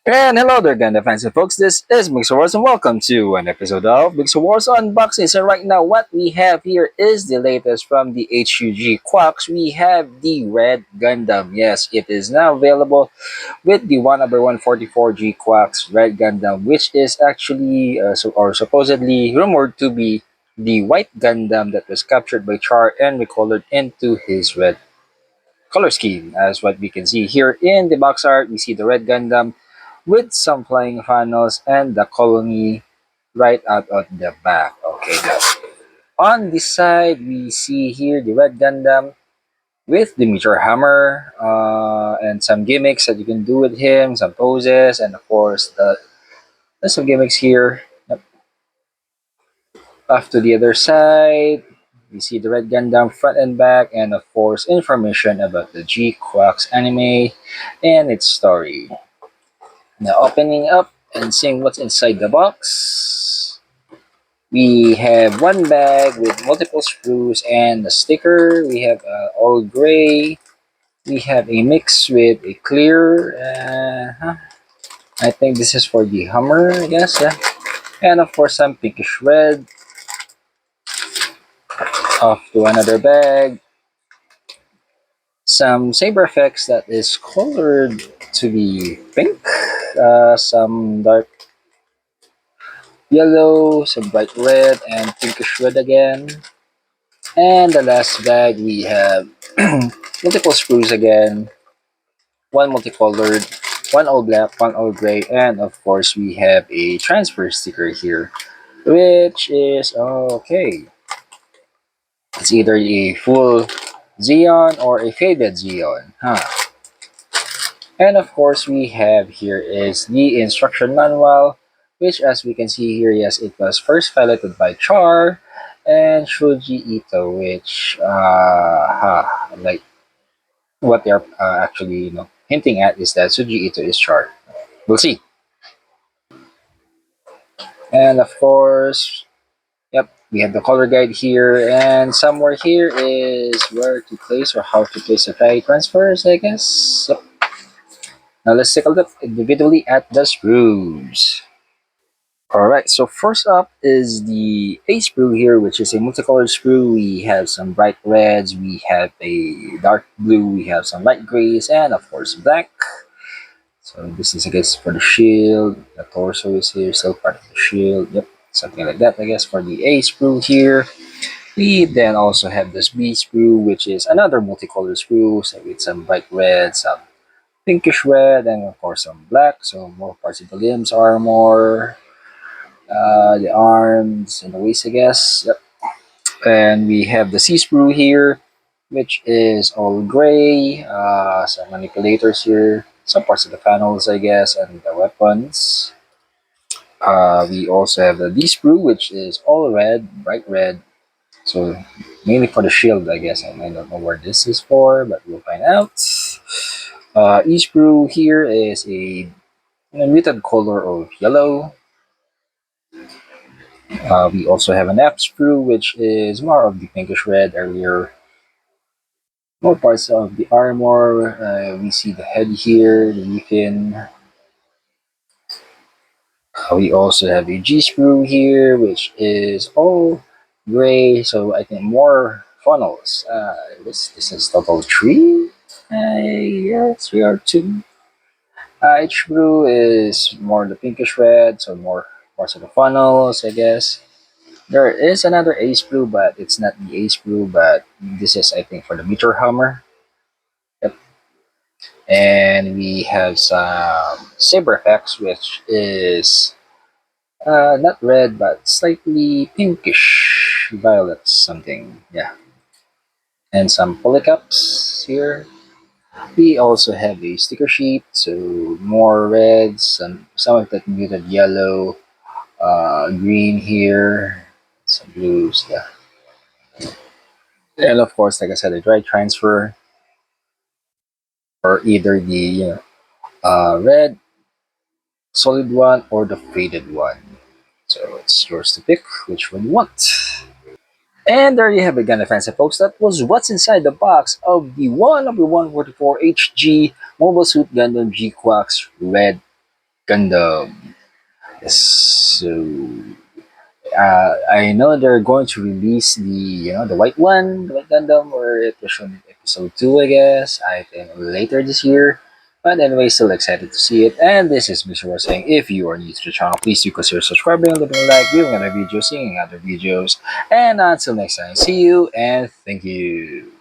And hello there, Gundam fans and folks. This is Mixerwars, and welcome to an episode of Mixerwars Unboxings. And right now, what we have here is the latest from the HG Quacks. We have the Red Gundam. Yes, it is now available with the 1/144G Quacks Red Gundam, which is actually or supposedly rumored to be the white Gundam that was captured by Char and recolored into his red color scheme. As what we can see here in the box art, we see the Red Gundam with some flying funnels and the colony right out of the back. Okay, now on this side, we see here the Red Gundam with the Meteor Hammer and some gimmicks that you can do with him, some poses, and of course, there's some gimmicks here. Yep. Off to the other side, we see the Red Gundam front and back, and of course, information about the GQuuuuuux anime and its story. Now, opening up and seeing what's inside the box. We have one bag with multiple screws and a sticker. We have all gray. We have a mix with a clear. I think this is for the Hummer, I guess. Yeah. And of course, some pinkish red. Off to another bag. Some saber effects that is colored to be pink. Some dark yellow, some bright red, and pinkish red again. And the last bag, we have multiple screws again, one multicolored, one all black, one all gray, and of course we have a transfer sticker here, which is okay. It's either a full Xeon or a faded Xeon. And of course we have here is the instruction manual, which as we can see here, yes, it was first piloted by Char and Shuji Ito, which like what they're actually hinting at is that Shuji Ito is Char. We'll see. And of course, yep, we have the color guide here, and somewhere here is where to place or how to place the flag transfers, I guess. Yep. Now let's take a look individually at the screws. Alright, so first up is the A sprue here, which is a multicolored sprue. We have some bright reds, we have a dark blue, we have some light grays, and of course black. So this is, I guess, for the shield. The torso is here, still part of the shield. Yep, something like that, I guess, for the A sprue here. We then also have this B sprue, which is another multicolored sprue, so with some bright red, some pinkish red, and of course some black. So more parts of the limbs are more the arms and the waist, I guess. Yep. And we have the C sprue here, which is all gray. Some manipulators here, some parts of the panels, I guess, and the weapons. We also have the D sprue, which is all red, bright red. So mainly for the shield, I guess. And I don't know where this is for, but we'll find out. E sprue here is a muted color of yellow. We also have an F sprue, which is more of the pinkish red earlier. More parts of the armor. We see the head here, the fin. We also have a G sprue here, which is all gray. So I think more funnels. This is total three. Yes, we are two. H sprue is more the pinkish red, so more parts of the funnels, I guess. There is another A sprue, but it's not the A sprue, but this is, I think, for the meter hammer. Yep. And we have some saber effects, which is not red, but slightly pinkish, violet something. Yeah. And some polycaps here. We also have a sticker sheet, so more reds, some of that muted yellow, green here, some blues, yeah. And of course, like I said, a dry transfer or either the red solid one or the faded one. So it's yours to pick which one you want. And there you have it, Gundam fans and folks. That was what's inside the box of the 1/144 HG Mobile Suit Gundam GQuuuuux Red Gundam. So I know they're going to release the white one, the white Gundam, or it was shown in episode 2, I guess. I think later this year. But anyway, still excited to see it. And this is Mixerwars saying, if you are new to the channel, please do consider subscribing, leaving a like, viewing other videos, seeing other videos. And until next time, see you and thank you.